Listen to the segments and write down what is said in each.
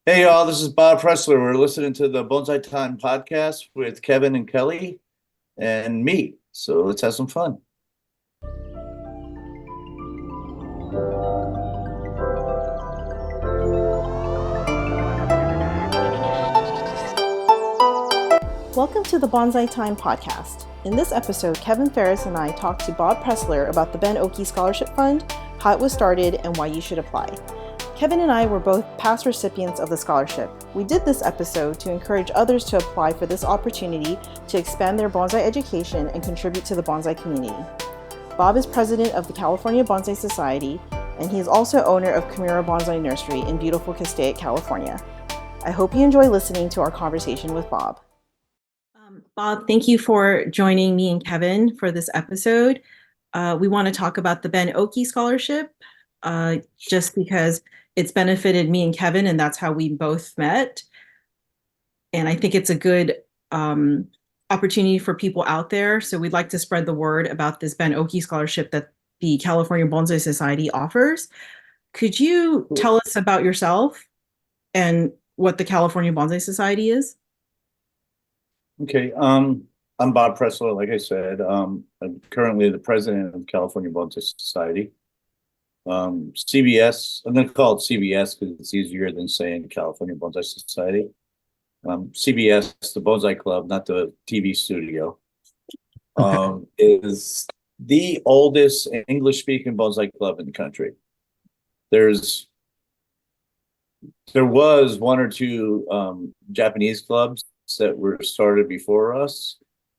Hey y'all, this is Bob Pressler. We're listening to the Bonsai Time podcast with Kevin and Kelly and me. So let's have some fun. Welcome to the Bonsai Time podcast. In this episode, Kevin Faris and I talked to Bob Pressler about the Ben Oki Scholarship Fund, how it was started, and why you should apply. Kevin and I were both past recipients of the scholarship. We did this episode to encourage others to apply for this opportunity to expand their bonsai education and contribute to the bonsai community. Bob is president of the California Bonsai Society, and he is also owner of Camira Bonsai Nursery in beautiful Castaic, California. I hope you enjoy listening to our conversation with Bob. Bob, thank you for joining me and Kevin for this episode. We want to talk about the Ben Oki Scholarship, just because it's benefited me and Kevin, and that's how we both met. And I think it's a good opportunity for people out there. So we'd like to spread the word about this Ben Oki Scholarship that the California Bonsai Society offers. Could you tell us about yourself and what the California Bonsai Society is? Okay, I'm Bob Pressler, like I said. I'm currently the president of California Bonsai Society. CBS, I'm going to call it CBS because it's easier than saying California Bonsai Society. CBS, the Bonsai Club, not the TV studio, is the oldest English-speaking bonsai club in the country. There was one or two Japanese clubs that were started before us.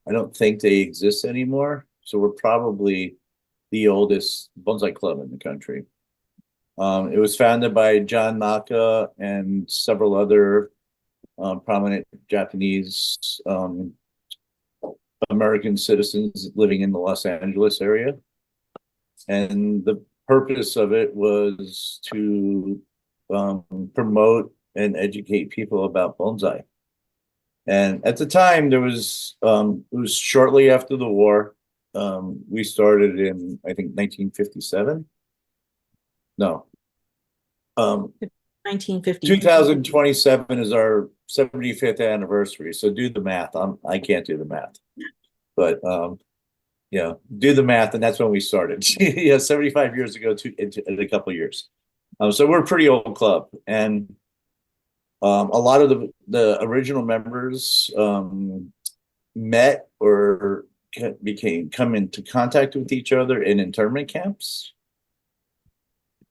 I don't think they exist anymore. So we're probably the oldest bonsai club in the country. It was founded by John Naka and several other prominent Japanese American citizens living in the Los Angeles area. And the purpose of it was to promote and educate people about bonsai. And at the time, it was shortly after the war. We started in, I think, 1957. No. 1950. 2027 is our 75th anniversary. So do the math. I can't do the math. But do the math, and that's when we started. 75 years ago in a couple of years. So we're a pretty old club. And a lot of the original members met or come into contact with each other in internment camps.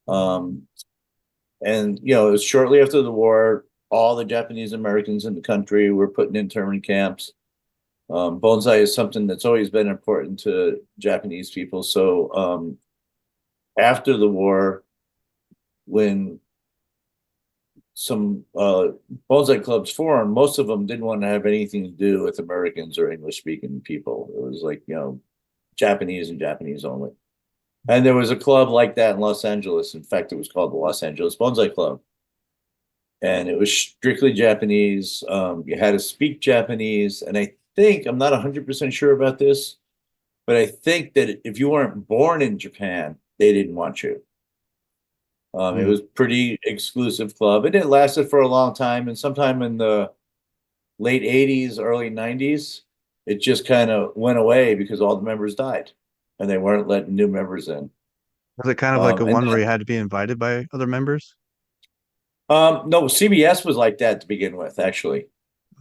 And it was shortly after the war. All the Japanese Americans in the country were put in internment camps. Bonsai is something that's always been important to Japanese people. So after the war, when some bonsai clubs formed, most of them didn't want to have anything to do with Americans or English-speaking people. It was like, Japanese and Japanese only. And there was a club like that in Los Angeles. In fact, it was called the Los Angeles Bonsai Club. And it was strictly Japanese. You had to speak Japanese. And I think, I'm not 100% sure about this, but I think that if you weren't born in Japan, they didn't want you. It was pretty exclusive club, and it lasted for a long time. And sometime in the late 80s, early 90s, it just kind of went away because all the members died, and they weren't letting new members in. Was it kind of like a one where you had to be invited by other members? No, CBS was like that to begin with, actually.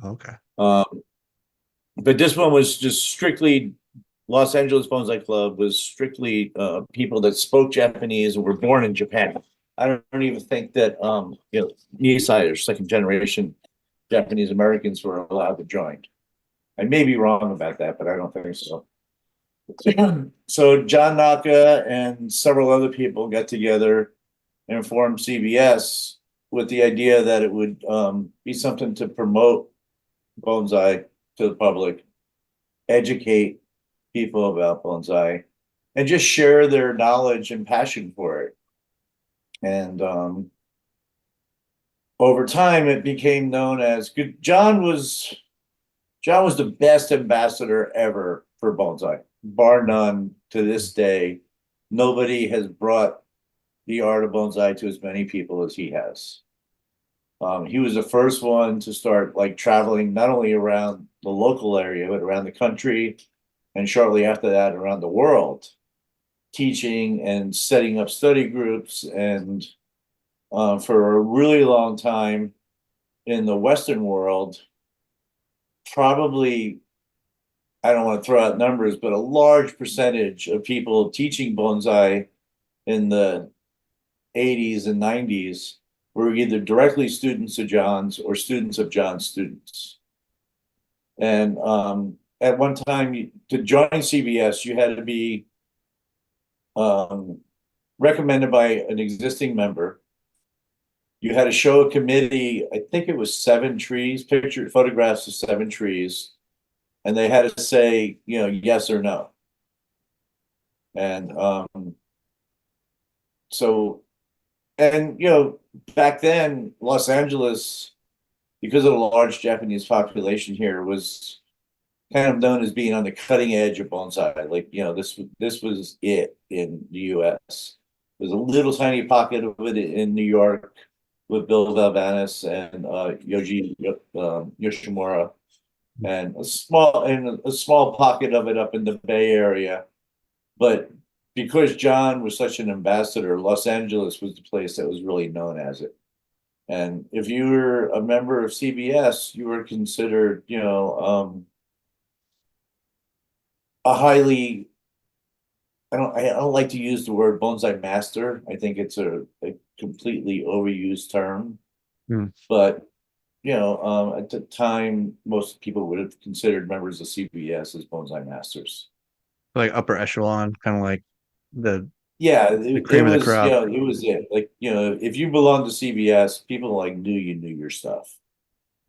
Okay. But this one was just strictly Los Angeles Bonsai Club was strictly people that spoke Japanese and were born in Japan. I don't even think that Nisai or second generation Japanese Americans were allowed to join. I may be wrong about that, but I don't think so. So John Naka and several other people got together and formed CBS with the idea that it would be something to promote bonsai to the public, educate people about bonsai, and just share their knowledge and passion for it. And over time, it became known as good. John was the best ambassador ever for bonsai, bar none. To this day, nobody has brought the art of bonsai to as many people as he has. He was the first one to start like traveling not only around the local area, but around the country, and shortly after that, around the world, teaching and setting up study groups. And for a really long time in the Western world, probably, I don't want to throw out numbers, but a large percentage of people teaching bonsai in the 80s and 90s were either directly students of John's or students of John's students. And at one time, to join CBS, you had to be recommended by an existing member. You had to show a committee, I think it was 7 trees, picture photographs of 7 trees, and they had to say, yes or no. And so, and back then, Los Angeles, because of the large Japanese population here, was kind of known as being on the cutting edge of bonsai. Like, this was it in the US. There's a little tiny pocket of it in New York with Bill Valvanis and Yoji Yoshimura, and a small pocket of it up in the Bay Area. But because John was such an ambassador, Los Angeles was the place that was really known as it. And if you were a member of CBS, you were considered, a highly, I don't like to use the word bonsai master. I think it's a completely overused term. But at the time, most people would have considered members of CBS as bonsai masters. Like upper echelon, kind of like the it cream of the was, crop. it was it. Like, if you belonged to CBS, people like knew you knew your stuff.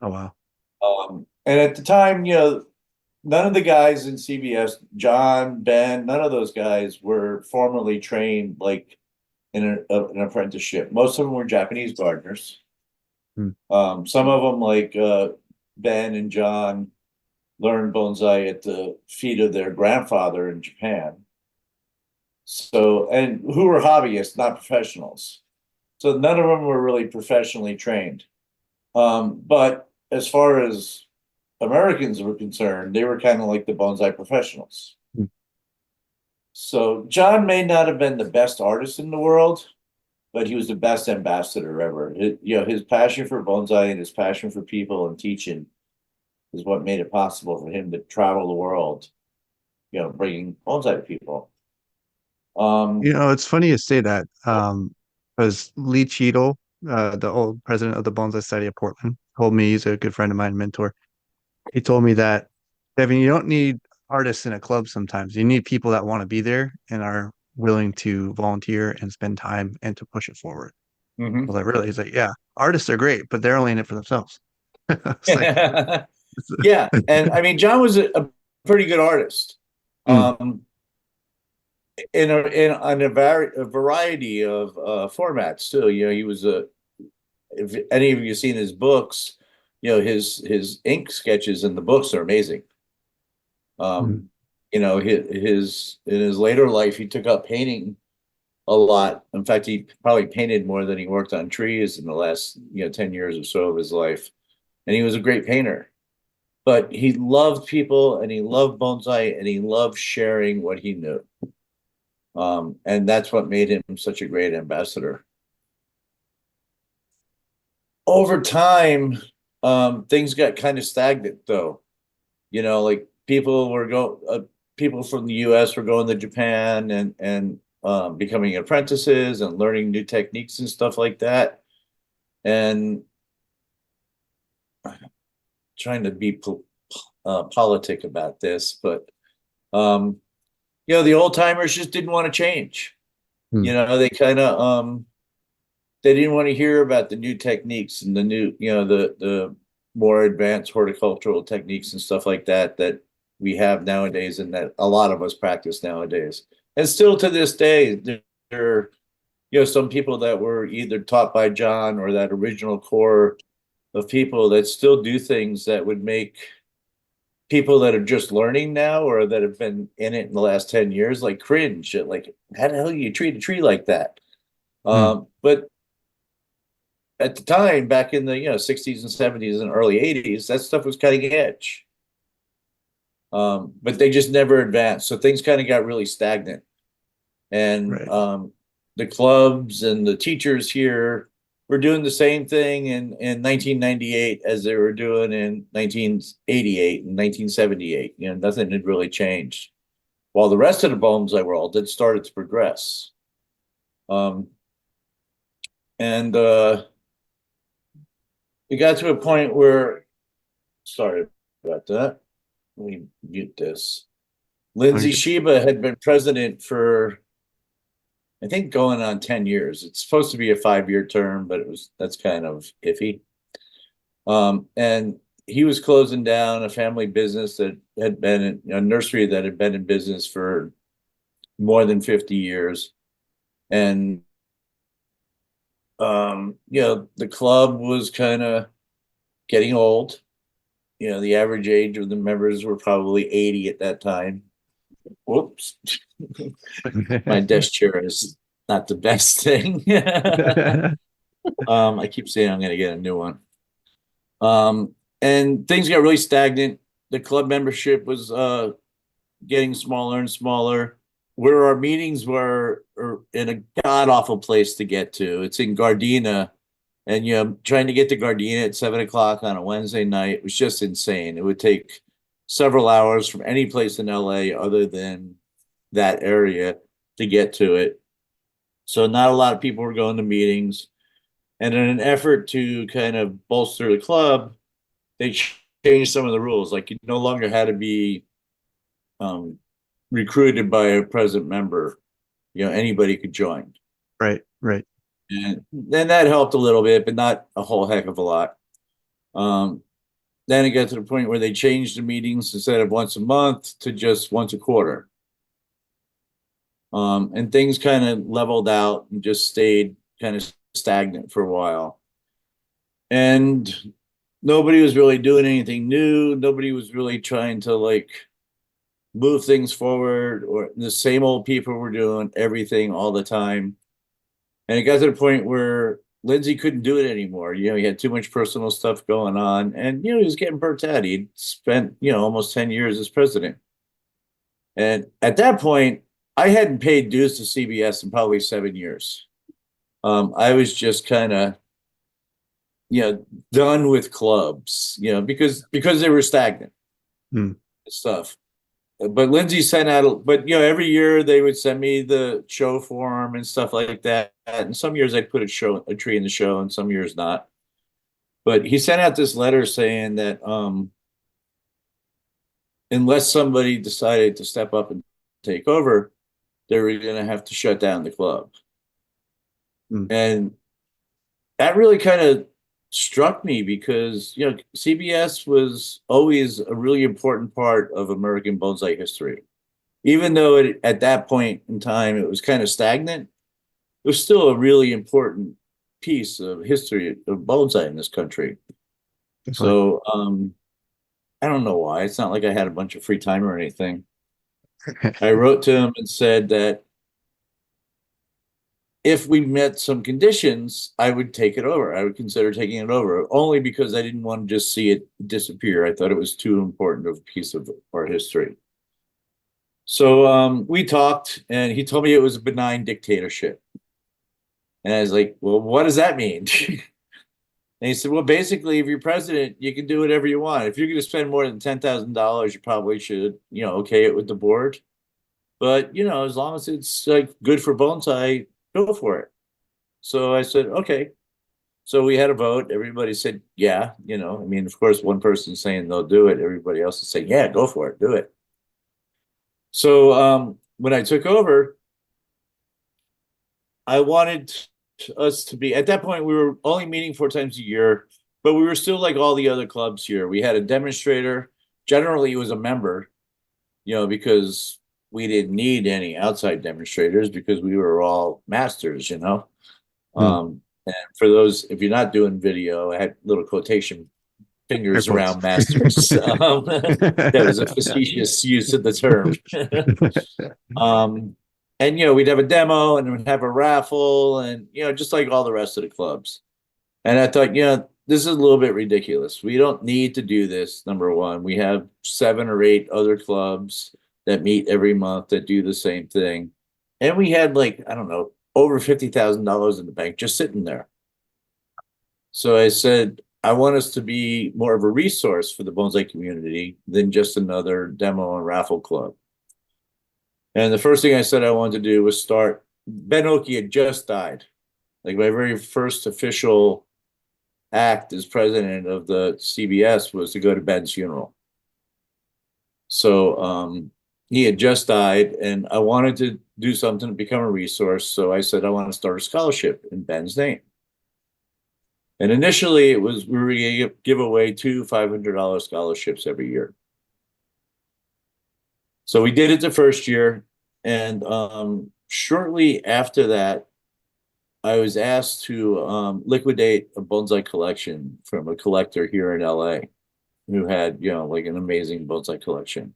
Oh wow. And at the time, none of the guys in CBS, John, Ben, none of those guys were formally trained like in an apprenticeship. Most of them were Japanese gardeners. Some of them, like Ben and John, learned bonsai at the feet of their grandfather in Japan. So, and who were hobbyists, not professionals. So none of them were really professionally trained. But as far as Americans were concerned, they were kind of like the bonsai professionals. So John may not have been the best artist in the world, but he was the best ambassador ever. His passion for bonsai and his passion for people and teaching is what made it possible for him to travel the world, bringing bonsai to people. It's funny you say that. Because Lee Cheadle, the old president of the Bonsai Society of Portland, told me, he's a good friend of mine, mentor. He told me that, Devin, you don't need artists in a club sometimes. You need people that want to be there and are willing to volunteer and spend time and to push it forward. I was like, really? He's like, yeah, artists are great, but they're only in it for themselves. It's like, Yeah. And I mean, John was a pretty good artist. In a variety of formats too. He was if any of you seen his books, his ink sketches in the books are amazing. His in his later life, he took up painting a lot. In fact, he probably painted more than he worked on trees in the last 10 years or so of his life. And he was a great painter. But he loved people, and he loved bonsai, and he loved sharing what he knew. And that's what made him such a great ambassador. Over time, things got kind of stagnant, though. Like people from the U.S. were going to Japan and becoming apprentices and learning new techniques and stuff like that. And trying to be politic about this, but the old timers just didn't want to change. They kind of they didn't want to hear about the new techniques and the new, the more advanced horticultural techniques and stuff like that we have nowadays, and that a lot of us practice nowadays. And still to this day, there are some people that were either taught by John or that original core of people that still do things that would make people that are just learning now or that have been in it in the last 10 years like cringe at, like, how the hell do you treat a tree like that? But at the time, back in the 60s and 70s and early 80s, that stuff was cutting edge. But they just never advanced. So things kind of got really stagnant. And Right. the clubs and the teachers here were doing the same thing in 1998 as they were doing in 1988 and 1978. Nothing had really changed. While the rest of the bonsai world had started to progress. And we got to a point where, sorry about that. Let me mute this. Lindsay Okay. Shiba had been president for, I think, going on 10 years. It's supposed to be a 5-year term, but that's kind of iffy. And he was closing down a family business that had been a nursery that had been in business for more than 50 years. And the club was kind of getting old. The average age of the members were probably 80 at that time. Whoops. My desk chair is not the best thing. I keep saying I'm going to get a new one. And things got really stagnant. The club membership was getting smaller and smaller. Where our meetings were in a god-awful place to get to. It's in Gardena. And, trying to get to Gardena at 7 o'clock on a Wednesday night was just insane. It would take several hours from any place in LA other than that area to get to it. So not a lot of people were going to meetings. And in an effort to kind of bolster the club, they changed some of the rules. Like, you no longer had to be recruited by a present member. Anybody could join. Right. And then that helped a little bit, but not a whole heck of a lot. Then it got to the point where they changed the meetings instead of once a month to just once a quarter. And things kind of leveled out and just stayed kind of stagnant for a while. And nobody was really doing anything new. Nobody was really trying to move things forward, or the same old people were doing everything all the time. And it got to the point where Lindsay couldn't do it anymore. He had too much personal stuff going on, and he was getting burnt out. He'd spent almost 10 years as president. And at that point, I hadn't paid dues to CBS in probably 7 years. I was just kind of done with clubs, because they were stagnant stuff. But Lindsay sent out, every year they would send me the show form and stuff like that. And some years I'd put a tree in the show, and some years not. But he sent out this letter saying that unless somebody decided to step up and take over, they were going to have to shut down the club. And that really kind of struck me because, CBS was always a really important part of American bonsai history. Even though at that point in time it was kind of stagnant, it was still a really important piece of history of bonsai in this country. So I don't know why. It's not like I had a bunch of free time or anything. I wrote to him and said that if we met some conditions, I would take it over. I would consider taking it over, only because I didn't want to just see it disappear. I thought it was too important of a piece of our history. So we talked, and he told me it was a benign dictatorship. And I was like, well, what does that mean? And he said, well, basically, if you're president, you can do whatever you want. If you're going to spend more than $10,000, you probably should, okay it with the board. But, as long as it's good for bonsai, go for it. So I said, okay. So we had a vote. Everybody said, yeah. Of course, one person's saying they'll do it. Everybody else is saying, yeah, go for it. Do it. So when I took over, I wanted us to be, at that point, we were only meeting 4 times a year, but we were still like all the other clubs here. We had a demonstrator. Generally, it was a member, because we didn't need any outside demonstrators because we were all masters, And for those, if you're not doing video, I had little quotation fingers around masters. That was a facetious use of the term. And we'd have a demo, and we'd have a raffle, and just like all the rest of the clubs. And I thought, this is a little bit ridiculous. We don't need to do this. Number one, we have 7 or 8 other clubs that meet every month that do the same thing. And we had like, I don't know, over $50,000 in the bank just sitting there. So I said, I want us to be more of a resource for the bonsai community than just another demo and raffle club. And the first thing I said I wanted to do was start. Ben Oki had just died. Like my very first official act as president of the CBS was to go to Ben's funeral. So he had just died, and I wanted to do something to become a resource. So I said I want to start a scholarship in Ben's name. And initially, it was we were going to give away 2 $500 scholarships every year. So we did it the first year, and shortly after that, I was asked to liquidate a bonsai collection from a collector here in LA who had, like an amazing bonsai collection.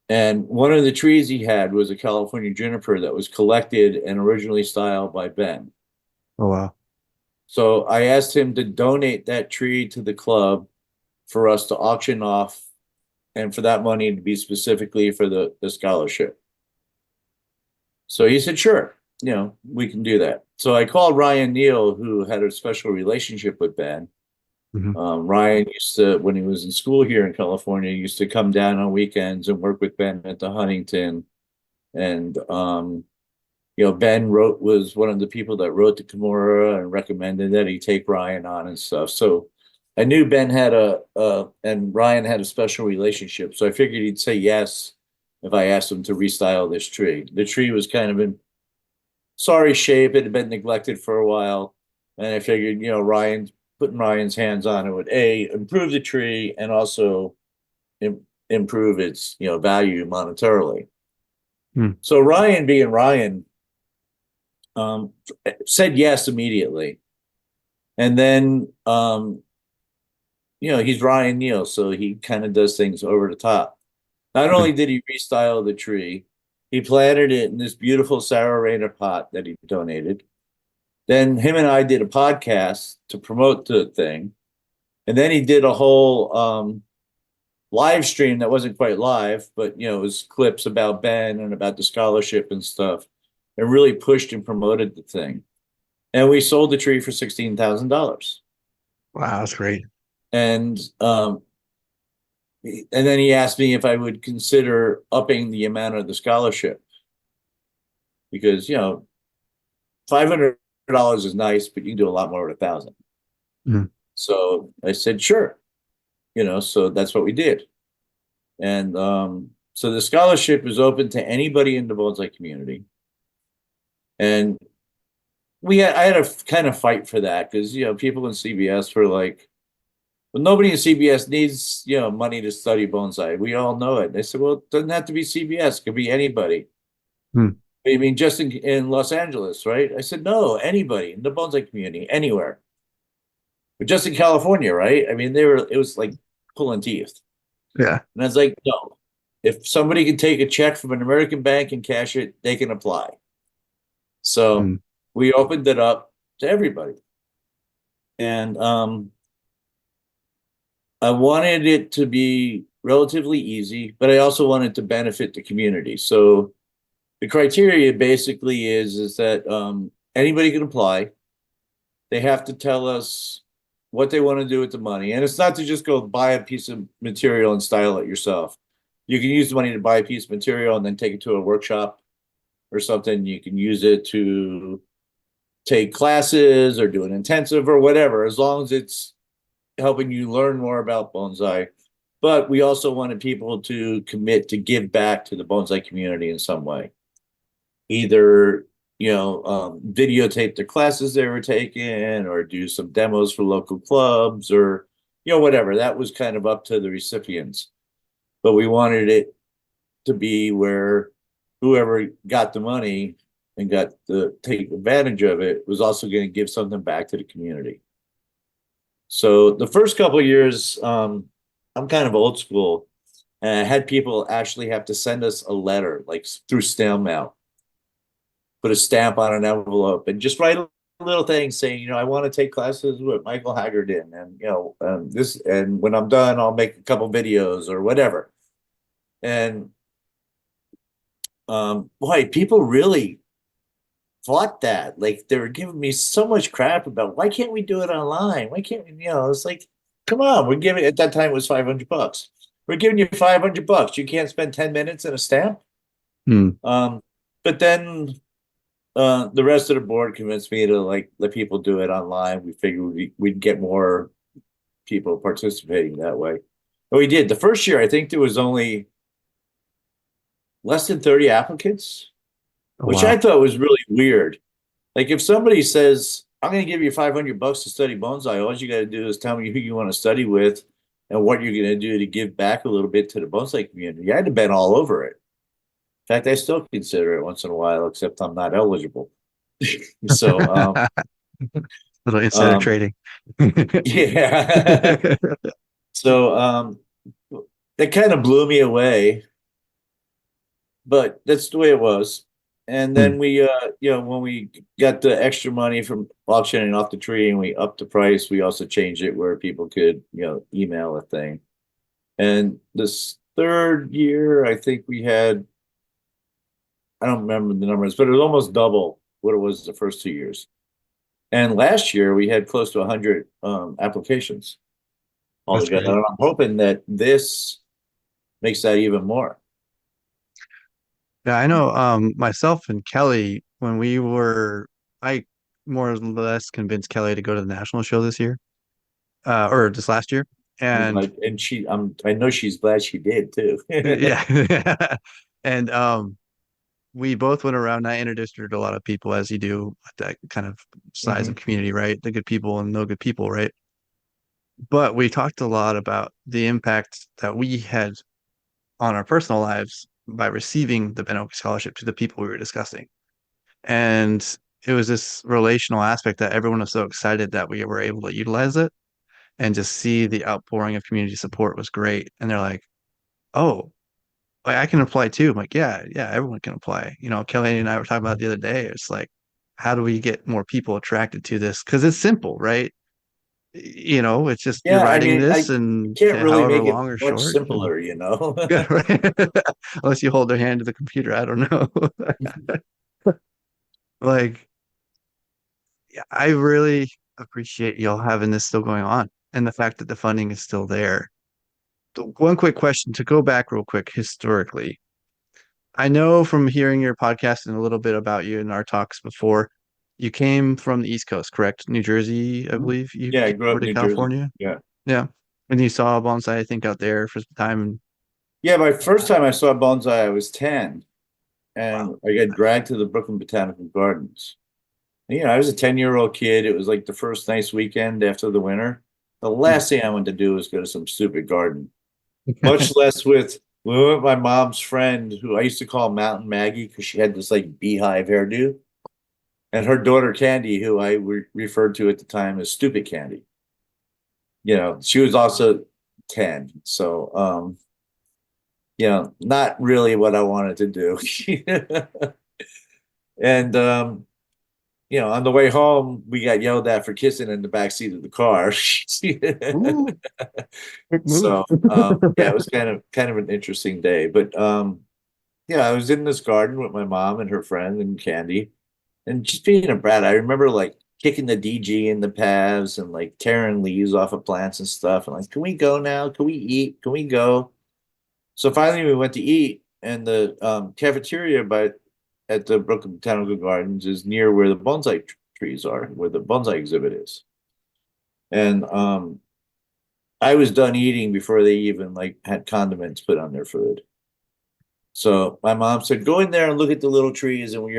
And one of the trees he had was a California juniper that was collected and originally styled by Ben. Oh, wow. So I asked him to donate that tree to the club for us to auction off and for that money to be specifically for the scholarship. So he said, sure, we can do that. So I called Ryan Neal, who had a special relationship with Ben. Ryan used to, when he was in school here in California, used to come down on weekends and work with Ben at the Huntington. And, Ben was one of the people that wrote to Kimura and recommended that he take Ryan on and stuff. So I knew Ben had and Ryan had a special relationship. So I figured he'd say yes if I asked him to restyle this tree. The tree was kind of in sorry shape. It had been neglected for a while. And I figured, putting Ryan's hands on it would improve the tree and also improve its value monetarily. So Ryan, being Ryan, said yes immediately, and then he's Ryan Neal, so he kind of does things over the top. Not only did he restyle the tree, he planted it in this beautiful Sarah Rayner pot that he donated. Then him and I did a podcast to promote the thing. And then he did a whole live stream that wasn't quite live, but, it was clips about Ben and about the scholarship and stuff, and really pushed and promoted the thing. And we sold the tree for $16,000. Wow, that's great. And then he asked me if I would consider upping the amount of the scholarship. Because, $500 is nice, but you can do a lot more with $1,000. So I said, sure. So that's what we did. And so the scholarship is open to anybody in the bonsai community. And I had a kind of fight for that because, people in CBS were like, well, nobody in CBS needs, money to study bonsai. We all know it. And they said, well, it doesn't have to be CBS. It could be anybody. I mean, just in Los Angeles, right? I said, no, anybody in the bonsai community, anywhere. But just in California, right? I mean, it was like pulling teeth. Yeah. And I was like, no, if somebody can take a check from an American bank and cash it, they can apply. So we opened it up to everybody. And I wanted it to be relatively easy, but I also wanted to benefit the community. So the criteria basically is that anybody can apply. They have to tell us what they want to do with the money. And it's not to just go buy a piece of material and style it yourself. You can use the money to buy a piece of material and then take it to a workshop or something. You can use it to take classes or do an intensive or whatever, as long as it's helping you learn more about bonsai. But we also wanted people to commit to give back to the bonsai community in some way. Either, videotape the classes they were taking or do some demos for local clubs or, whatever. That was kind of up to the recipients. But we wanted it to be where whoever got the money and got to take advantage of it was also going to give something back to the community. So the first couple of years, I'm kind of old school, and I had people actually have to send us a letter, like through snail mail, put a stamp on an envelope and just write a little thing saying, I want to take classes with Michael Haggerden, and this, and when I'm done, I'll make a couple videos or whatever. And boy, people really fought that. Like, they were giving me so much crap about, why can't we do it online? Why can't we? It's like, come on, we're giving, at that time it was $500. We're giving you $500. You can't spend 10 minutes in a stamp. But then the rest of the board convinced me to let people do it online. We figured we'd get more people participating that way. And we did. The first year, I think there was only less than 30 applicants, which I thought was really weird. Like, if somebody says, I'm going to give you $500 to study bonsai, all you got to do is tell me who you want to study with and what you're going to do to give back a little bit to the bonsai community. I'd have been all over it. In fact, I still consider it once in a while, except I'm not eligible. So, little insider trading. Yeah. So, that kind of blew me away, but that's the way it was. And then we, when we got the extra money from auctioning off the tree and we upped the price, we also changed it where people could, email a thing. And this third year, I think we had, I don't remember the numbers, but it was almost double what it was the first 2 years. And last year we had close to 100 applications altogether. And I'm hoping that this makes that even more. Yeah, I know. Myself and Kelly, when I more or less convinced Kelly to go to the national show this year, or just last year. And I know she's glad she did too. Yeah. And we both went around. I introduced her to a lot of people, as you do at that kind of size of community, right? The good people and no good people, right? But we talked a lot about the impact that we had on our personal lives by receiving the Ben Oki Scholarship to the people we were discussing. And it was this relational aspect that everyone was so excited that we were able to utilize it, and just see the outpouring of community support was great. And they're like, oh, I can apply too. I'm like, yeah, everyone can apply. Kelly and I were talking about the other day. It's like, how do we get more people attracted to this? Because it's simple, right? It's just you're writing this and can't really however make it long or much short. simpler, Yeah, right. Unless you hold their hand to the computer, I don't know. Like, yeah, I really appreciate y'all having this still going on, and the fact that the funding is still there. One quick question to go back real quick historically. I know from hearing your podcast and a little bit about you in our talks before, you came from the East Coast, correct? New Jersey, I believe. I grew up in New California. Jersey. Yeah. And you saw bonsai, I think, out there for some time. Yeah, my first time I saw bonsai, I was 10, and I got dragged to the Brooklyn Botanical Gardens. And, I was a 10-year-old kid. It was like the first nice weekend after the winter. The last thing I wanted to do was go to some stupid garden, much less with my mom's friend, who I used to call Mountain Maggie because she had this beehive hairdo, and her daughter Candy, who I referred to at the time as Stupid Candy. She was also 10, so not really what I wanted to do. And on the way home, we got yelled at for kissing in the back seat of the car. So it was kind of an interesting day. But I was in this garden with my mom and her friend and Candy, and just being a brat. I remember kicking the DG in the paths and tearing leaves off of plants and stuff. And can we go now? Can we eat? Can we go? So finally we went to eat, and the cafeteria at the Brooklyn Botanical Gardens is near where the bonsai trees are, where the bonsai exhibit is. And I was done eating before they even had condiments put on their food. So my mom said, go in there and look at the little trees, and when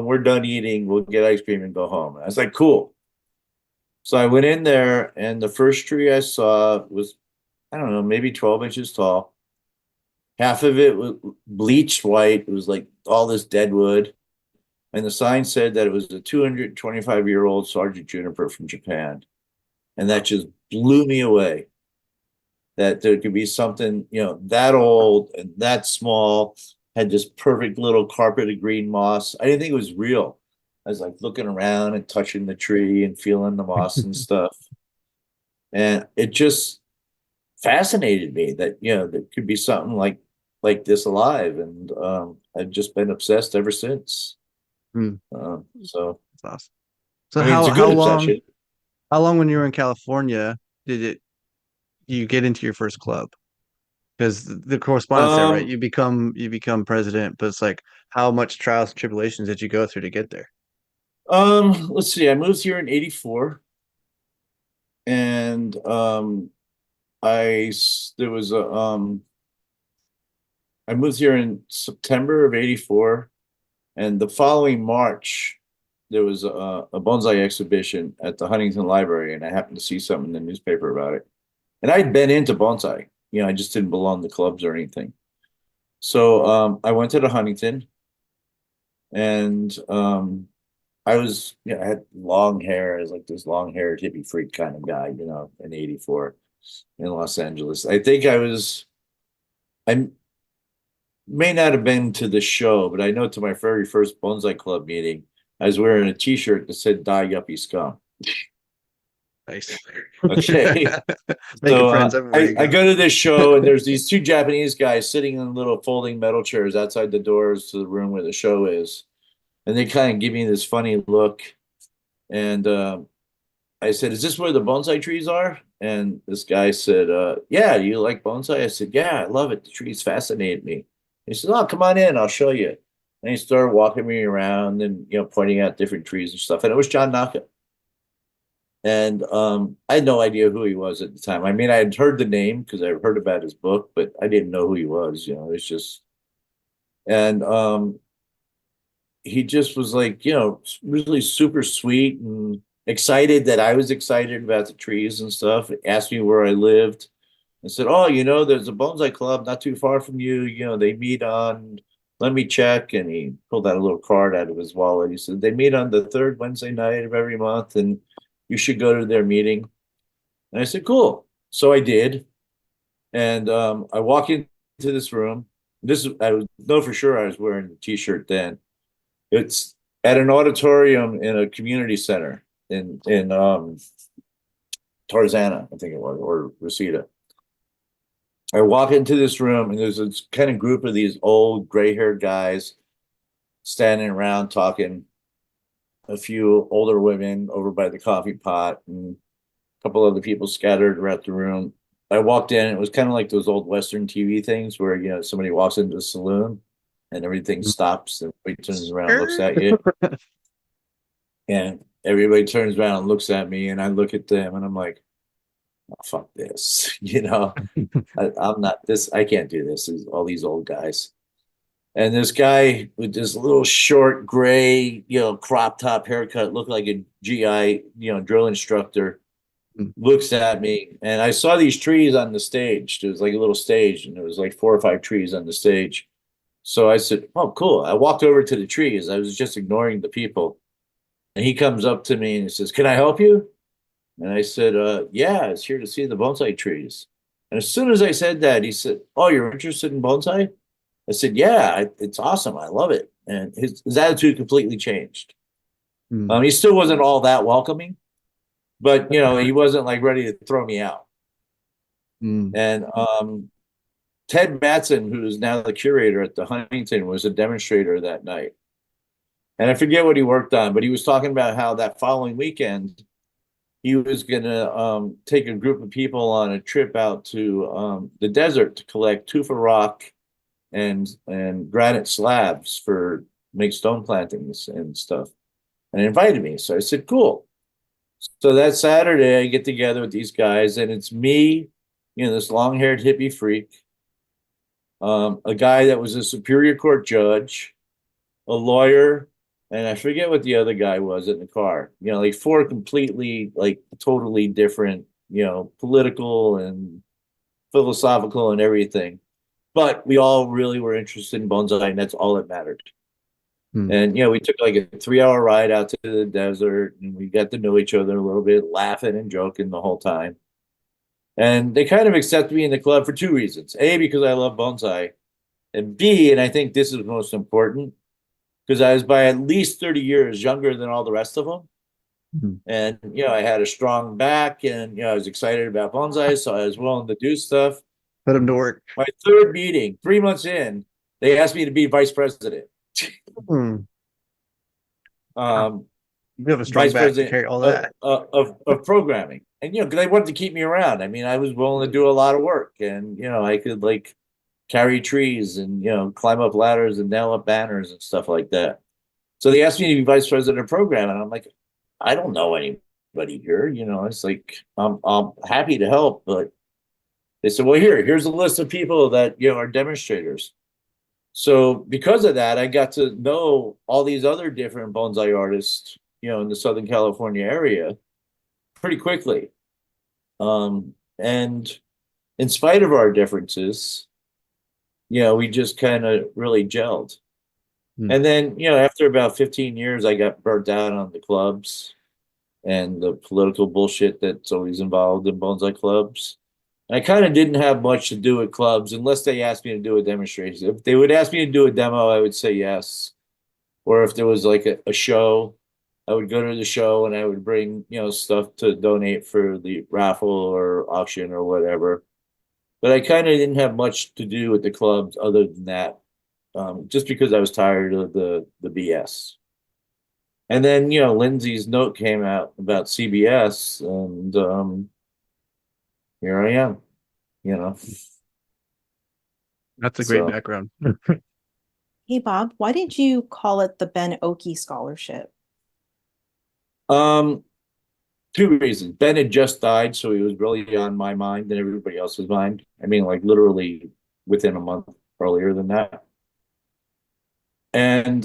we're done eating, we'll get ice cream and go home. And I was like, cool. So I went in there, and the first tree I saw was, I don't know, maybe 12 inches tall. Half of it was bleached white. It was all this dead wood. And the sign said that it was a 225-year-old Sergeant Juniper from Japan. And that just blew me away. That there could be something, that old and that small, had this perfect little carpet of green moss. I didn't think it was real. I was like looking around and touching the tree and feeling the moss and stuff. And it just fascinated me that, there could be something like this alive. And I've just been obsessed ever since. Hmm. So That's awesome. So I mean, it's a good obsession. how long when you were in California did you get into your first club? Because the correspondence there, right? You become president, but it's like how much trials and tribulations did you go through to get there? Let's see. I moved here in '84, and there was a I moved here in September of '84, and the following March there was a bonsai exhibition at the Huntington Library, and I happened to see something in the newspaper about it. And I'd been into bonsai, I just didn't belong to clubs or anything. So I went to the Huntington, and I had long hair. I was like this long-haired hippie freak kind of guy, in '84 in Los Angeles. I may not have been to the show, but I know to my very first bonsai club meeting, I was wearing a T-shirt that said "Die Yuppie Scum." Nice. Okay. Making friends everywhere you I go. go to this show, and there's these two Japanese guys sitting in little folding metal chairs outside the doors to the room where the show is. And they kind of give me this funny look. And I said, "Is this where the bonsai trees are?" And this guy said, "Yeah, you like bonsai?" I said, "Yeah, I love it. The trees fascinate me." He said, "Oh, come on in, I'll show you." And he started walking me around and, pointing out different trees and stuff. And it was John Naka. And I had no idea who he was at the time. I mean, I had heard the name because I heard about his book, but I didn't know who he was. It's just, and he just was like, really super sweet and excited that I was excited about the trees and stuff. Asked me where I lived and said, "Oh, there's a bonsai club not too far from you. They meet on, let me check." And he pulled out a little card out of his wallet. He said, "They meet on the third Wednesday night of every month, and you should go to their meeting." And I said, "Cool." So I did. And I walk into this room. I know for sure I was wearing the T-shirt then. It's at an auditorium in a community center in Tarzana, I think it was, or Reseda. I walk into this room, and there's this kind of group of these old gray-haired guys standing around talking. A few older women over by the coffee pot, and a couple other people scattered around the room. I walked in, it was kind of like those old Western TV things where, somebody walks into the saloon and everything stops and everybody turns around and looks at you. And everybody turns around and looks at me, and I look at them and I'm like, "Oh, fuck this." I'm not this. I can't do this. All these old guys. And this guy with this little short gray, crop top haircut, looked like a GI, drill instructor, looks at me. And I saw these trees on the stage. There was like a little stage, and there was like 4 or 5 trees on the stage. So I said, "Oh, cool." I walked over to the trees. I was just ignoring the people. And he comes up to me and he says, "Can I help you?" And I said, "Yeah, I was here to see the bonsai trees." And as soon as I said that, he said, "Oh, you're interested in bonsai?" I said, "Yeah, it's awesome. I love it." And his attitude completely changed. He still wasn't all that welcoming, but he wasn't like ready to throw me out. And Ted Matson, who is now the curator at the Huntington, was a demonstrator that night. And I forget what he worked on, but he was talking about how that following weekend he was going to take a group of people on a trip out to the desert to collect tufa rock and granite slabs for make stone plantings and stuff, and invited me. So I said, "Cool." So that Saturday I get together with these guys, and it's me, this long-haired hippie freak, a guy that was a Superior Court judge, a lawyer, and I forget what the other guy was in the car. Like 4 completely, like totally different, political and philosophical and everything. But we all really were interested in bonsai, and that's all that mattered. And, we took like a 3-hour ride out to the desert, and we got to know each other a little bit, laughing and joking the whole time. And they kind of accepted me in the club for 2 reasons. A, because I love bonsai. And B, and I think this is most important, because I was by at least 30 years younger than all the rest of them. Mhm. And, I had a strong back and, I was excited about bonsai, so I was willing to do stuff. Put them to work. My third meeting, 3 months in, they asked me to be vice president. Hmm. Um, You have a strong Vice back to president carry all that. of programming. And, because they wanted to keep me around. I mean, I was willing to do a lot of work and, I could like carry trees and, climb up ladders and nail up banners and stuff like that. So they asked me to be vice president of program. And I'm like, I don't know anybody here. It's like, I'm happy to help. But they said, well, here's a list of people that, are demonstrators. So because of that, I got to know all these other different bonsai artists, in the Southern California area pretty quickly. And in spite of our differences, we just kind of really gelled. And then, after about 15 years, I got burnt out on the clubs and the political bullshit that's always involved in bonsai clubs. I kind of didn't have much to do with clubs unless they asked me to do a demonstration. If they would ask me to do a demo, I would say yes. Or if there was like a show, I would go to the show and I would bring, stuff to donate for the raffle or auction or whatever. But I kind of didn't have much to do with the clubs other than that, just because I was tired of the BS. And then, Lindsay's note came out about CBS and here I am, That's a great So, background. Hey, Bob, why did you call it the Ben Oki Scholarship? um, two reasons. Ben had just died, so he was really on my mind and everybody else's mind. I mean, like literally within a month earlier than that. And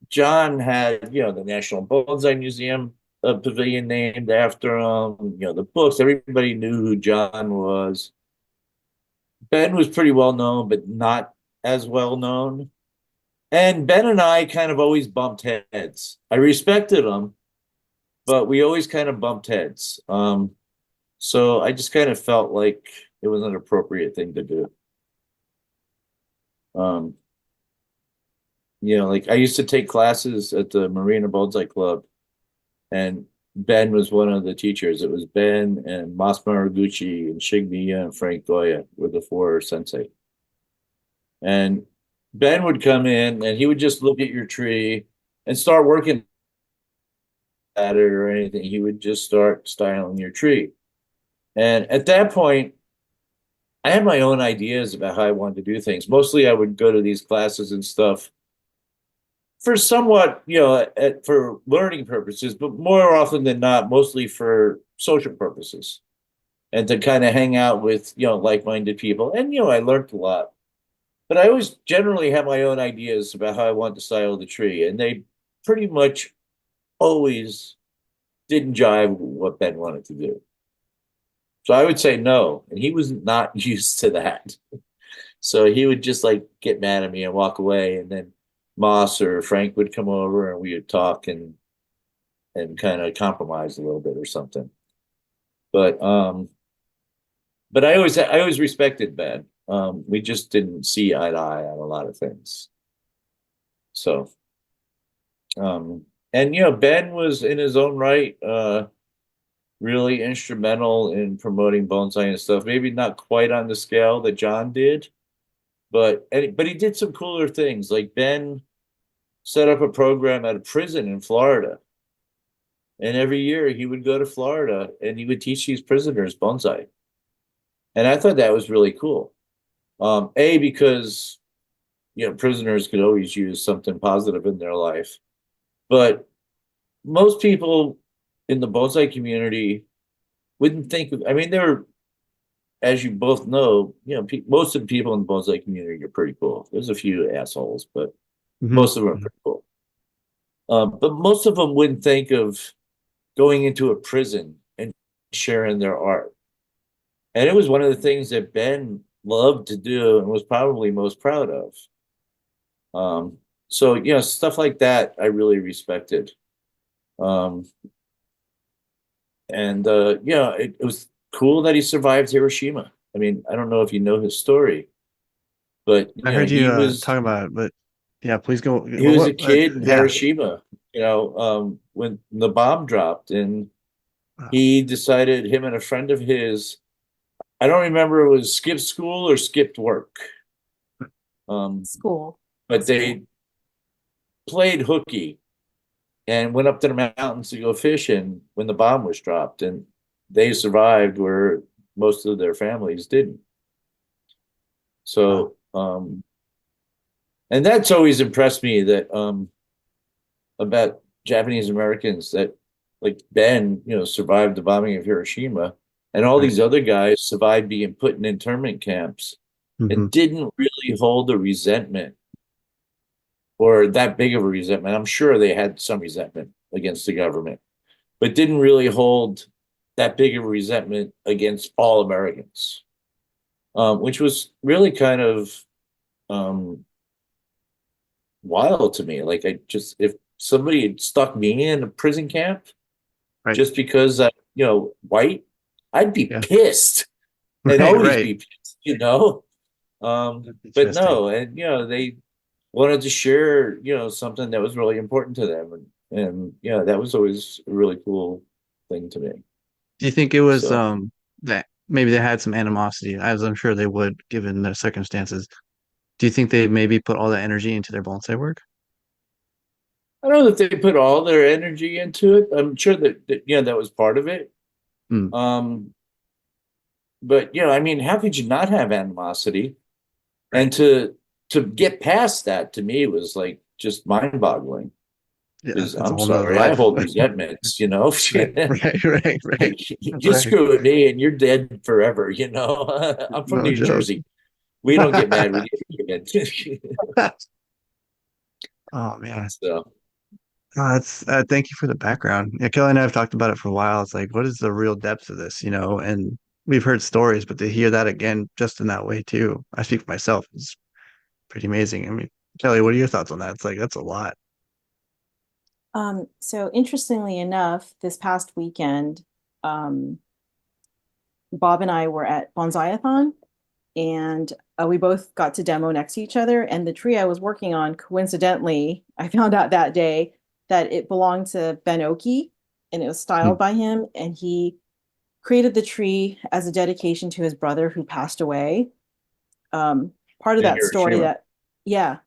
John had, the National Bonsai Museum pavilion named after him, the books, everybody knew who John was. Ben was pretty well known, but not as well known. And Ben and I kind of always bumped heads. I respected him, but we always kind of bumped heads. So I just kind of felt like it was an appropriate thing to do. Um, like I used to take classes at the Marina Bonsai Club, and Ben was one of the teachers. It was Ben and Mas Maraguchi and Shigmiya and Frank Goya were the four sensei. And Ben would come in and he would just look at your tree and start working at it or anything. He would just start styling your tree. And at that point, I had my own ideas about how I wanted to do things. Mostly I would go to these classes and stuff for somewhat, for learning purposes, but more often than not, mostly for social purposes and to kind of hang out with, like-minded people. And, I learned a lot. But I always generally have my own ideas about how I want to style the tree. And they pretty much always didn't jive with what Ben wanted to do. So I would say no. And he was not used to that. So he would just like get mad at me and walk away. And then Moss or Frank would come over and we would talk and kind of compromise a little bit or something. But I always respected Ben. We just didn't see eye to eye on a lot of things. So, and Ben was in his own right, really instrumental in promoting bonsai and stuff. Maybe not quite on the scale that John did, but he did some cooler things. Like Ben set up a program at a prison in Florida, and every year he would go to Florida and he would teach these prisoners bonsai, and I thought that was really cool. Because prisoners could always use something positive in their life, but most people in the bonsai community wouldn't think of. I mean, there were, as you both know, most of the people in the bonsai community are pretty cool. There's a few assholes, but most of them are pretty cool. But most of them wouldn't think of going into a prison and sharing their art. And it was one of the things that Ben loved to do and was probably most proud of. So, stuff like that I really respected. It was cool that he survived Hiroshima. I mean, I don't know if you know his story, but I heard he you was talking about it, but Yeah, please go. He was a kid in Yeah. Hiroshima, when the bomb dropped, and Wow. he decided, him and a friend of his, I don't remember if it was skipped school or skipped work. School. But they played hooky and went up to the mountains to go fishing when the bomb was dropped, and they survived where most of their families didn't. So, and that's always impressed me, that about Japanese Americans, that like Ben, survived the bombing of Hiroshima, and all Right. these other guys survived being put in internment camps Mhm. and didn't really hold a resentment, or that big of a resentment. I'm sure they had some resentment against the government, but didn't really hold that big of a resentment against all Americans, which was really kind of wild to me. Like, if somebody had stuck me in a prison camp Right. just because I'm, white, I'd be Yeah. pissed and Right. always Right. be pissed. But no, and they wanted to share, something that was really important to them, and that was always a really cool thing to me. Do you think it was So that maybe they had some animosity, as I'm sure they would given the circumstances? Do you think they maybe put all that energy into their bonsai work? I don't know if they put all their energy into it. I'm sure that that was part of it. Mm, Um, but I mean, how could you not have animosity? right. And to get past that, to me, was like just mind-boggling. Yeah, Because that's a I'm whole nother sorry, I life. hold resentments. Right. Right. Right. Right. You Right. screw with me and you're dead forever. I'm from No New joke. Jersey. We don't get mad, we get even. Oh man. So That's thank you for the background. Yeah, Kelly and I have talked about it for a while. It's like, what is the real depth of this, And we've heard stories, but to hear that again just in that way too, I speak for myself, it's pretty amazing. I mean, Kelly, what are your thoughts on that? It's like that's a lot. So interestingly enough, this past weekend, um, Bob and I were at Bonsai-a-thon, and we both got to demo next to each other. And the tree I was working on, coincidentally, I found out that day that it belonged to Ben Oki, and it was Hmm. styled by him. And he created the tree as a dedication to his brother who passed away. Part of in that story Hiroshima. that,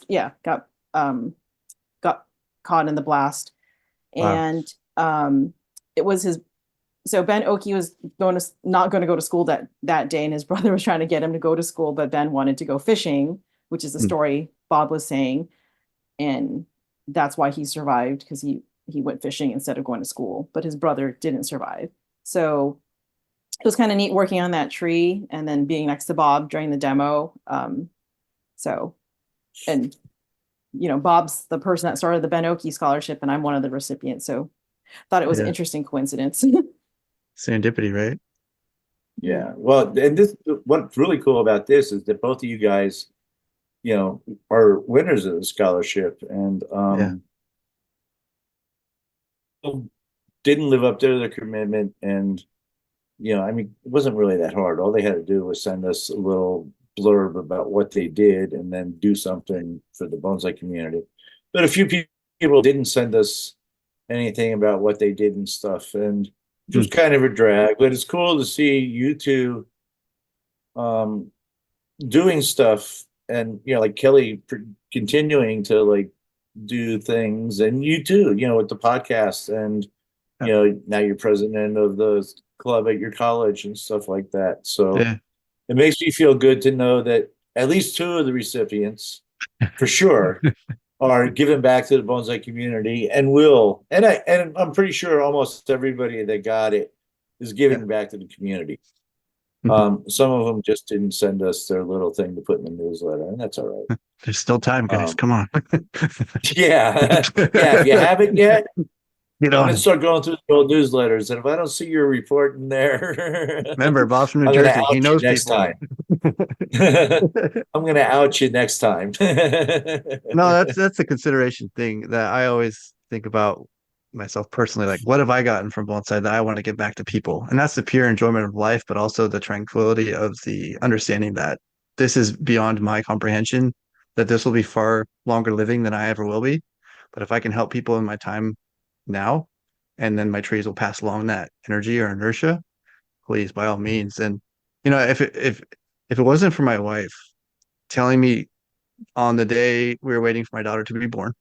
yeah, got caught in the blast, Wow. and it was his. So Ben Oki was not going to go to school that day, and his brother was trying to get him to go to school, but Ben wanted to go fishing, which is the Hmm. story Bob was saying, and that's why he survived, because he went fishing instead of going to school, but his brother didn't survive. So it was kind of neat working on that tree and then being next to Bob during the demo. So, and Bob's the person that started the Ben Oki Scholarship, and I'm one of the recipients. So, thought it was an Yeah. interesting coincidence. Serendipity, right? Yeah. Well, and what's really cool about this is that both of you guys, are winners of the scholarship, and Yeah. didn't live up to their commitment. And I mean, it wasn't really that hard. All they had to do was send us a little blurb about what they did, and then do something for the bonsai community. But a few people didn't send us anything about what they did and stuff, and it was Hmm. kind of a drag. But it's cool to see you two um, doing stuff, and like Kelly continuing to like do things, and you too, with the podcast, and Yeah. now you're president of the club at your college and stuff like that. So Yeah. it makes me feel good to know that at least two of the recipients, for sure, are giving back to the bonsai community, and I'm pretty sure almost everybody that got it is Yeah. giving back to the community. Mhm. Some of them just didn't send us their little thing to put in the newsletter, and that's all right. There's still time, guys. Um, Come on. yeah, yeah. If you haven't yet, Get I'm on gonna it. start going through the old newsletters, and if I don't see your report in there, Remember, Bob's from New I'm gonna Jersey. He out you knows next people. time. I'm gonna out you next time. No, that's the consideration thing that I always think about myself personally. Like, what have I gotten from bonsai that I want to give back to people? And that's the pure enjoyment of life, but also the tranquility of the understanding that this is beyond my comprehension. that this will be far longer living than I ever will be. But if I can help people in my time now, and then my trees will pass along that energy or inertia, please, by all means. And if it wasn't for my wife telling me on the day we were waiting for my daughter to be born,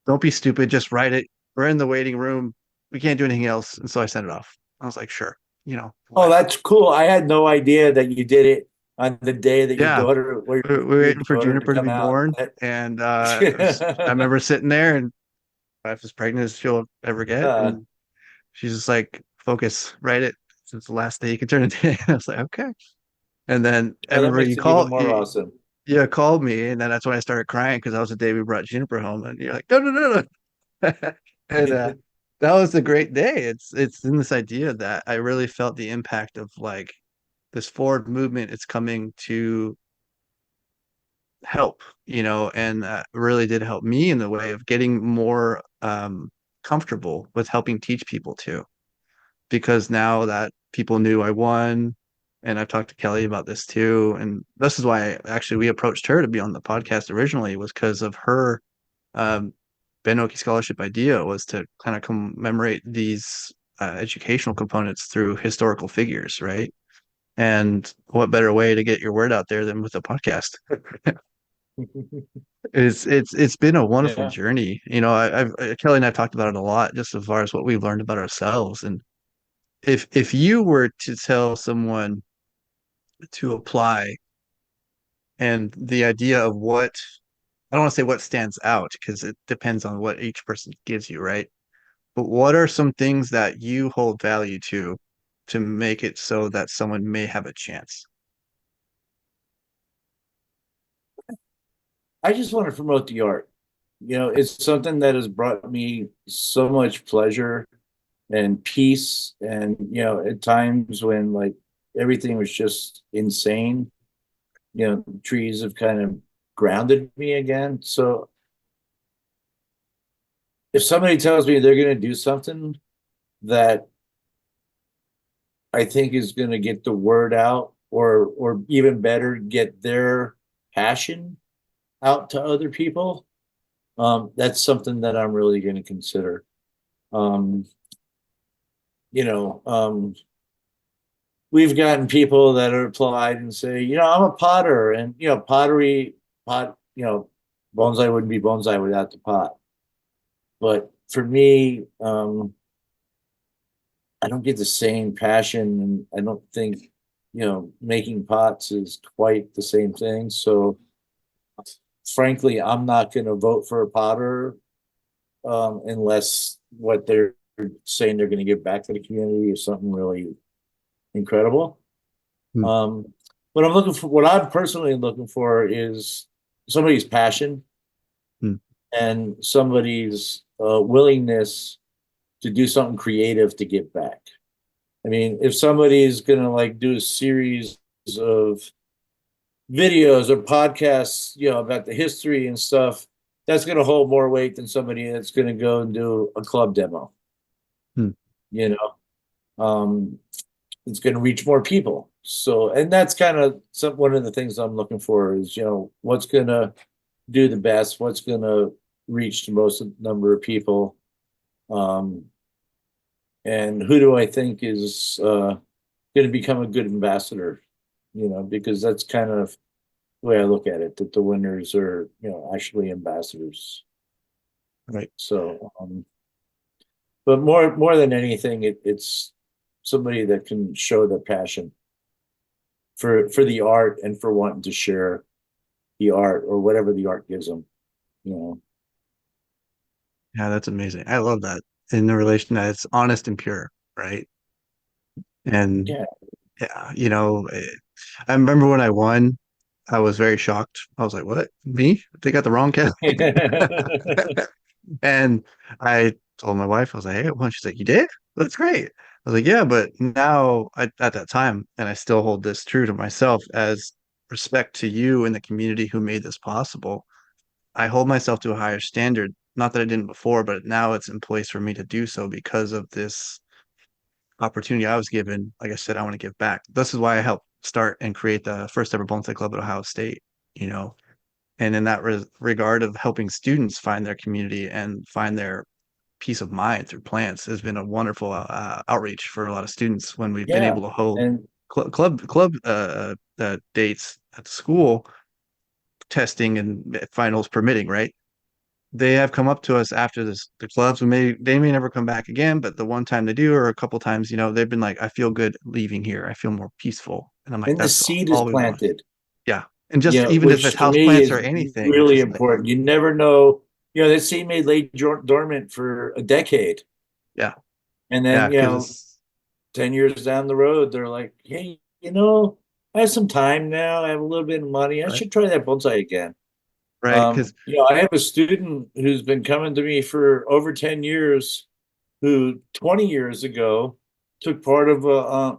don't be stupid, just write it. We're in the waiting room. We can't do anything else. And so I sent it off. I was like, sure, Oh, why? that's cool. I had no idea that you did it on the day that Yeah. We're your waiting for daughter to Juniper to come be out. born. And I remember sitting there, and my wife as pregnant as she'll ever get. Uh, And she's just like, focus, write it. Since the last day you can turn it in. I was like, okay. And then I oh, that remember makes it even more awesome. you called me, and then that's when I started crying because that was the day we brought Juniper home, and you're like, no, no, no, no. And that was a great day. It's in this idea that I really felt the impact of like this forward movement. It's coming to help, and really did help me in the way of getting more comfortable with helping teach people too. Because now that people knew I won, and I've talked to Kelly about this too, and this is why actually we approached her to be on the podcast originally, was because of her um, Ben Oki Scholarship idea was to kind of commemorate these educational components through historical figures, right? And what better way to get your word out there than with a podcast? It's been a wonderful Yeah. journey. Kelly and I've talked about it a lot, just as far as what we've learned about ourselves. And if you were to tell someone to apply, and the idea of what, I don't want to say what stands out because it depends on what each person gives you, right? But what are some things that you hold value to make it so that someone may have a chance? I just want to promote the art. It's something that has brought me so much pleasure and peace. And, at times when like everything was just insane, trees have kind of grounded me again. So if somebody tells me they're going to do something that I think is going to get the word out, or even better, get their passion out to other people, that's something that I'm really going to consider. Um, you know, um, we've gotten people that have applied and say, I'm a potter, and pottery pot, bonsai wouldn't be bonsai without the pot. But for me, I don't get the same passion, and I don't think, making pots is quite the same thing. So frankly, I'm not going to vote for a potter unless what they're saying they're going to give back to the community is something really incredible. Hmm. What I'm personally looking for is somebody's passion Hmm. and somebody's willingness to do something creative to give back. I mean, if somebody's going to like do a series of videos or podcasts, about the history and stuff, that's going to hold more weight than somebody that's going to go and do a club demo. Hmm. You know, it's going to reach more people. So, and that's kind of one of the things I'm looking for is, what's going to do the best, what's going to reach the most number of people. And who do I think is going to become a good ambassador, because that's kind of the way I look at it, that the winners are, actually ambassadors. Right. So, but more than anything, it's somebody that can show the passion for the art and for wanting to share the art or whatever the art gives them, you know. Yeah, that's amazing. I love that in the relation that it's honest and pure, right? And Yeah. yeah, I remember when I won, I was very shocked. I was like, "What? Me? They got the wrong cat." And I told my wife, I was like, "Hey, I won." She's like, "You did? That's great." I was like, "Yeah, but now at that time, and I still hold this true to myself as respect to you and the community who made this possible. I hold myself to a higher standard. Not that I didn't before, but now it's in place for me to do so because of this opportunity I was given. Like I said, I want to give back. This is why I helped start and create the first ever bonsai club at Ohio State. You know, And in that regard of helping students find their community and find their peace of mind through plants has been a wonderful outreach for a lot of students when we've been Yeah. able to hold And club dates at school, testing and finals permitting, right? They have come up to us after the clubs. They may never come back again, but the one time they do, or a couple times, they've been like, I feel good leaving here. I feel more peaceful. And I'm like, the that's seed is all we want. planted, Yeah. And just even if it's which to house me plants or is anything, it's really just like, important. You never know, that seed may lay dormant for a decade. yeah. And Yeah. then, Because 10 years down the road, they're like, hey, I have some time now. I have a little bit of money. I right. should try that bonsai again. Right. Because I have a student who's been coming to me for over 10 years who 20 years ago took part of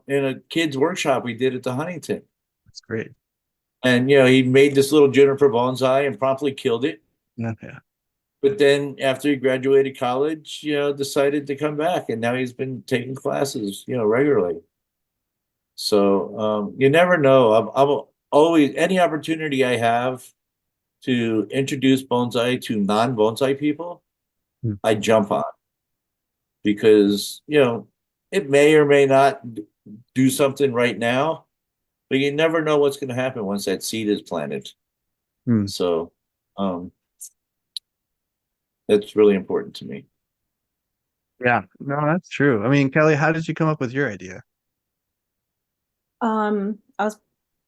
in a kids workshop we did at the Huntington. that's great. And, he made this little juniper bonsai and promptly killed it. Yeah. Yeah. But then after he graduated college, decided to come back. And now he's been taking classes, regularly. So you never know. I'm always, any opportunity I have to introduce bonsai to non-bonsai people, I jump on, because it may or may not do something right now, but you never know what's going to happen once that seed is planted. So that's really important to me. Yeah, no, that's true. I mean, Kelly, how did you come up with your idea? I was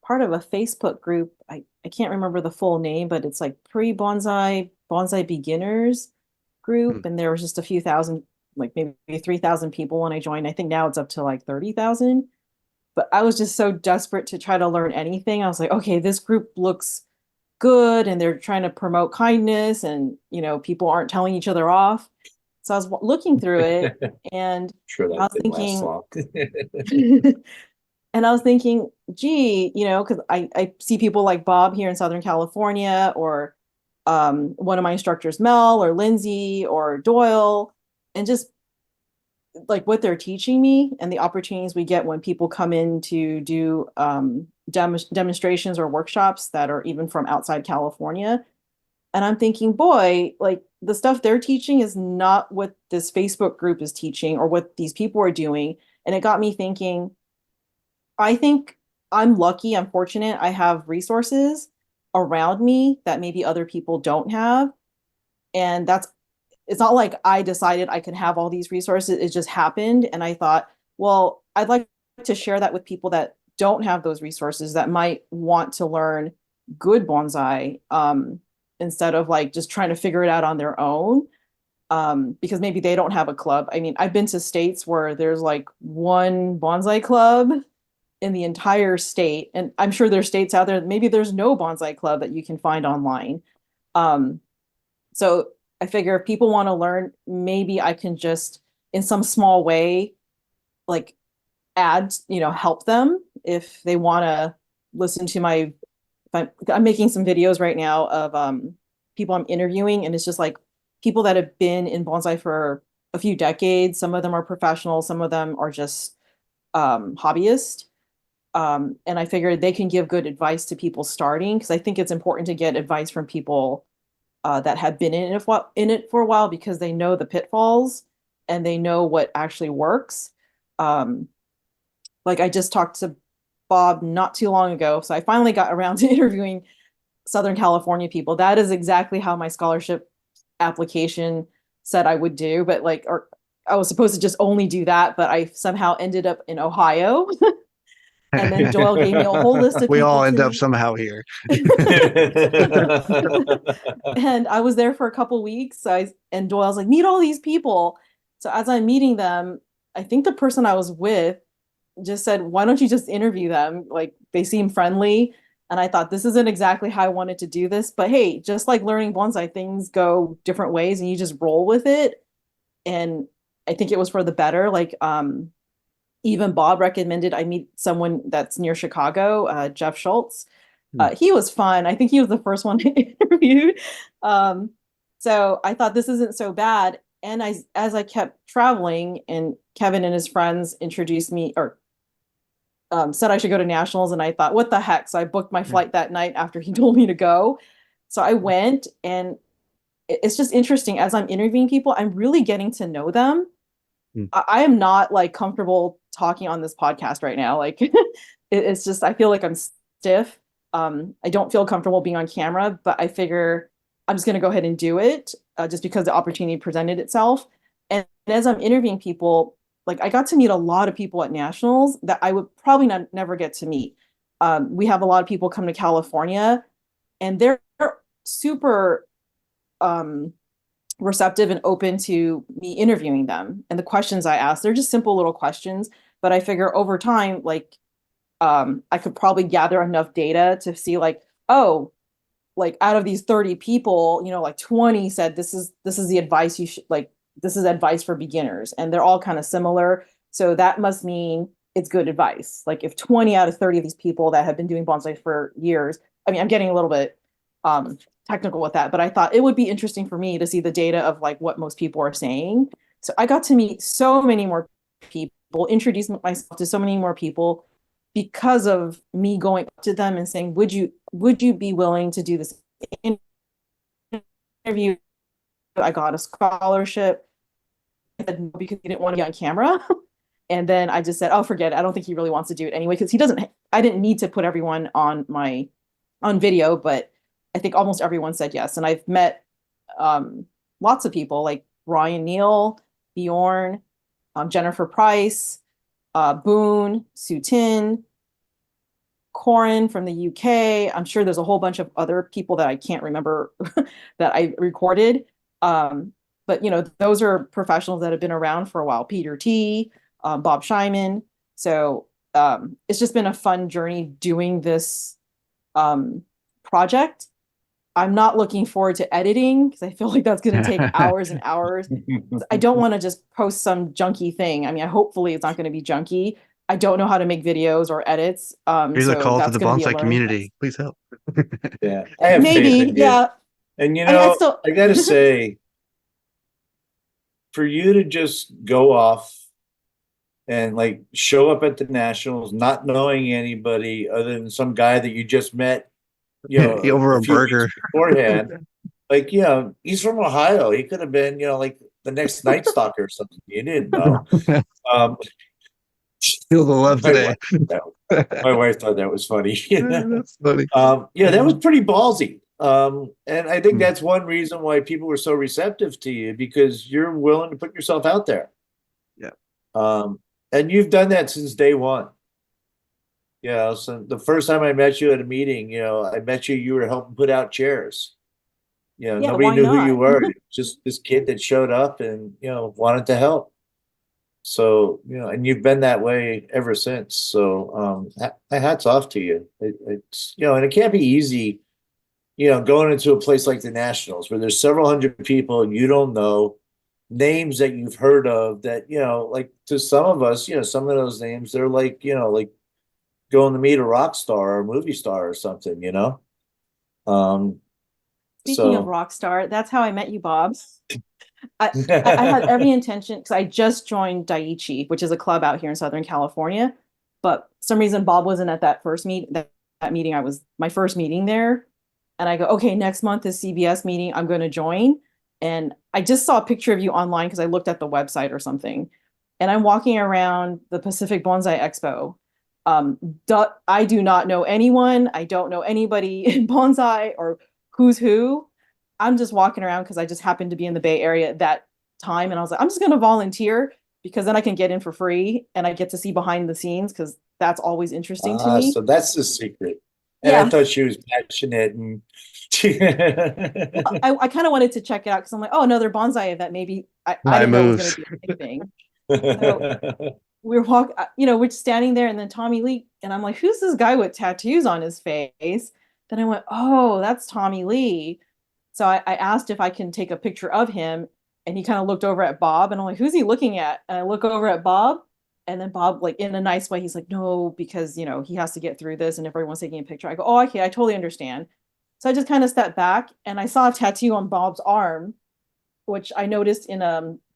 part of a Facebook group. I can't remember the full name, but it's like bonsai beginners group. And there was just a few thousand, like maybe 3,000 people when I joined. I think now it's up to like 30,000. But I was just so desperate to try to learn anything. I was like, okay, this group looks good and they're trying to promote kindness and, people aren't telling each other off. So I was looking through it and Sure, I that was didn't last thinking, long. and I was thinking, gee, because I see people like Bob here in Southern California, or one of my instructors, Mel or Lindsay or Doyle, and just like what they're teaching me and the opportunities we get when people come in to do demonstrations or workshops that are even from outside California. And I'm thinking, boy, like the stuff they're teaching is not what this Facebook group is teaching or what these people are doing. And it got me thinking, I think I'm lucky, I'm fortunate. I have resources around me that maybe other people don't have. And it's not like I decided I could have all these resources. It just happened. And I thought, well, I'd like to share that with people that don't have those resources, that might want to learn good bonsai, instead of like just trying to figure it out on their own. Because maybe they don't have a club. I mean, I've been to states where there's like one bonsai club in the entire state. And I'm sure there's states out there, maybe there's no bonsai club that you can find online. So I figure if people want to learn, maybe I can just in some small way, like help them if they want to listen to I'm making some videos right now of people I'm interviewing, and it's just like people that have been in bonsai for a few decades. Some of them are professional, some of them are just hobbyists. And I figured they can give good advice to people starting, because I think it's important to get advice from people that have been in it for a while, because they know the pitfalls and they know what actually works. Like I just talked to Bob not too long ago, so I finally got around to interviewing Southern California people. That is exactly how my scholarship application said I would do, but or I was supposed to just only do that, but I somehow ended up in Ohio. And then Doyle gave me a whole list of We people all end to up meet. somehow here. And I was there for a couple weeks. And Doyle's like, meet all these people. So as I'm meeting them, I think the person I was with just said, why don't you just interview them? Like they seem friendly. And I thought, this isn't exactly how I wanted to do this, but hey, just like learning bonsai, things go different ways and you just roll with it. And I think it was for the better. Like even Bob recommended I meet someone that's near Chicago, Jeff Schultz. He was fun. I think he was the first one I interviewed. So I thought this isn't so bad. And as I kept traveling, and Kevin and his friends introduced me, or said I should go to nationals, and I thought, what the heck? So I booked my flight that night after he told me to go. So I went, and it's just interesting as I'm interviewing people, I'm really getting to know them. Mm. I am not like comfortable talking on this podcast right now. Like it's just, I feel like I'm stiff. I don't feel comfortable being on camera, but I figure I'm just going to go ahead and do it just because the opportunity presented itself. And as I'm interviewing people, like I got to meet a lot of people at nationals that I would probably never get to meet. We have a lot of people come to California, and they're super um, receptive and open to me interviewing them. And the questions I ask, they're just simple little questions, but I figure over time, like I could probably gather enough data to see like, oh, like out of these 30 people, like 20 said this is the advice you should like, this is advice for beginners, and they're all kind of similar. So that must mean it's good advice. Like if 20 out of 30 of these people that have been doing bonsai for years, I mean, I'm getting a little bit technical with that, but I thought it would be interesting for me to see the data of like what most people are saying. So I got to meet so many more people, introduce myself to so many more people because of me going up to them and saying, would you be willing to do this interview? I got a scholarship. I said no because he didn't want to be on camera. And then I just said, oh, forget it. I don't think he really wants to do it anyway, because I didn't need to put everyone on video, but I think almost everyone said yes. And I've met lots of people like Ryan Neal, Bjorn, Jennifer Price, Boone, Sue Tin, Corin from the UK. I'm sure there's a whole bunch of other people that I can't remember that I recorded. But those are professionals that have been around for a while. Peter T, Bob Scheiman. So it's just been a fun journey doing this project. I'm not looking forward to editing because I feel like that's going to take hours and hours. I don't want to just post some junky thing. I mean, hopefully it's not going to be junky. I don't know how to make videos or edits. Here's a So call to that's the going to be a bonsai learning community. Please help. Yeah, I have faith maybe, in you. yeah. And I still I gotta say, for you to just go off and like show up at the nationals, not knowing anybody other than some guy that you just met, Over a a few burger. weeks beforehand. Like, he's from Ohio. He could have been, like the next Night Stalker or something. You didn't know. Um, Feel the love my today. my wife thought that was funny. That's funny. Yeah, that was pretty ballsy. And I think Hmm. that's one reason why people were so receptive to you, because you're willing to put yourself out there. Yeah. And you've done that since day one. Yeah. So the first time I met you at a meeting, I met you were helping put out chairs. yeah, Nobody why knew who you not? were. It was just this kid that showed up and, wanted to help. So, and you've been that way ever since. So, my hat's off to you. It's, and it can't be easy, going into a place like the Nationals where there's several hundred people and you don't know names that you've heard of that, like to some of us, some of those names, they're like, like going to meet a rock star or a movie star or something, Um, Speaking of so rock star, that's how I met you, Bob. I had every intention because I just joined Daiichi, which is a club out here in Southern California. But for some reason, Bob wasn't at that first that meeting. I was my first meeting there. And I go, okay, next month is CBS meeting. I'm going to join. And I just saw a picture of you online because I looked at the website or something. And I'm walking around the Pacific Bonsai Expo. Um, I do not know anyone. I don't know anybody in bonsai or who's who. I'm just walking around because I just happened to be in the Bay Area at that time. And I was like, I'm just going to volunteer because then I can get in for free and I get to see behind the scenes because that's always interesting to me. so that's the secret. And I Yeah. thought she was passionate and I kind of wanted to check it out because I'm like, oh, another bonsai event. Maybe I My didn't know it was going moves. to be a big thing. So we're standing there, and then Tommy Lee, and I'm like, who's this guy with tattoos on his face? Then I went, oh, that's Tommy Lee. So I asked if I can take a picture of him, and he kind of looked over at Bob, and I'm like, who's he looking at? And I look over at Bob, and then Bob, like in a nice way, he's like, no, because he has to get through this, and if everyone's taking a picture, I go, oh, okay, I totally understand. So I just kind of stepped back, and I saw a tattoo on Bob's arm, which I noticed in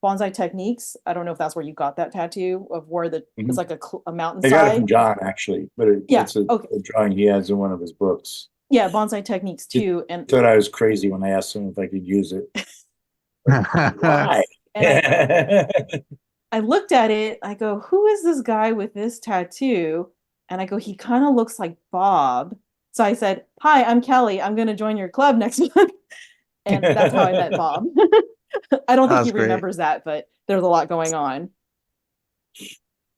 Bonsai Techniques. I don't know if that's where you got that tattoo of where it's like a I got it mountainside. from John actually, but Yeah. it's a Okay. drawing he has in one of his books. Yeah, bonsai techniques too. And Thought I was crazy when I asked him if I could use it. Why? and I looked at it, I go, who is this guy with this tattoo? And I go, he kind of looks like Bob. So I said, hi, I'm Kelly. I'm going to join your club next month. And that's how I met Bob. I don't think he great. remembers that, but there's a lot going on.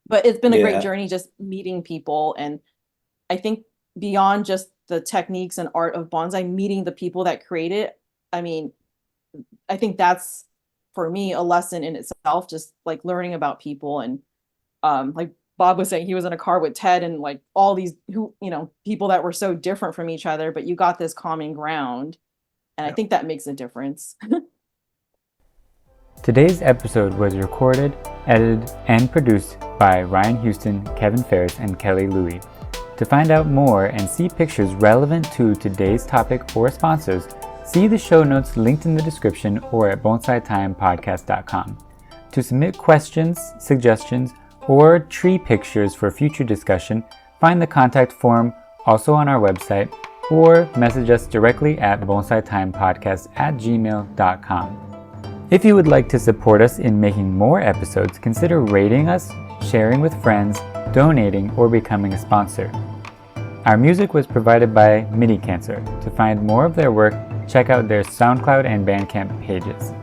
But it's been a great journey just meeting people. And I think beyond just the techniques and art of bonsai, meeting the people that create it, I mean, I think that's, for me, a lesson in itself, just like learning about people. And like Bob was saying, he was in a car with Ted and like all these people that were so different from each other, but you got this common ground. And I think that makes a difference. Today's episode was recorded, edited, and produced by Ryan Houston, Kevin Faris, and Kelly Lui. To find out more and see pictures relevant to today's topic or sponsors, see the show notes linked in the description or at bonsaitimepodcast.com. To submit questions, suggestions, or tree pictures for future discussion, find the contact form also on our website or message us directly at bonsaitimepodcast@gmail.com. If you would like to support us in making more episodes, consider rating us, sharing with friends, donating, or becoming a sponsor. Our music was provided by Mini Cancer. To find more of their work, check out their SoundCloud and Bandcamp pages.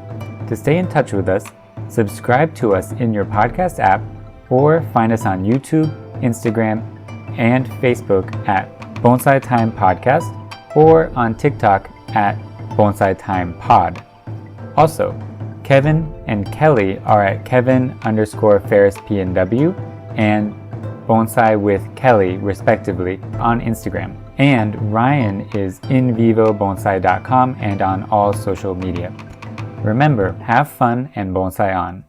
To stay in touch with us, subscribe to us in your podcast app or find us on YouTube, Instagram, and Facebook at Bonsai Time Podcast or on TikTok at Bonsai Time Pod. Also, Kevin and Kelly are at Kevin_FerrisPNW and Bonsai with Kelly, respectively, on Instagram. And Ryan is invivobonsai.com and on all social media. Remember, have fun and bonsai on.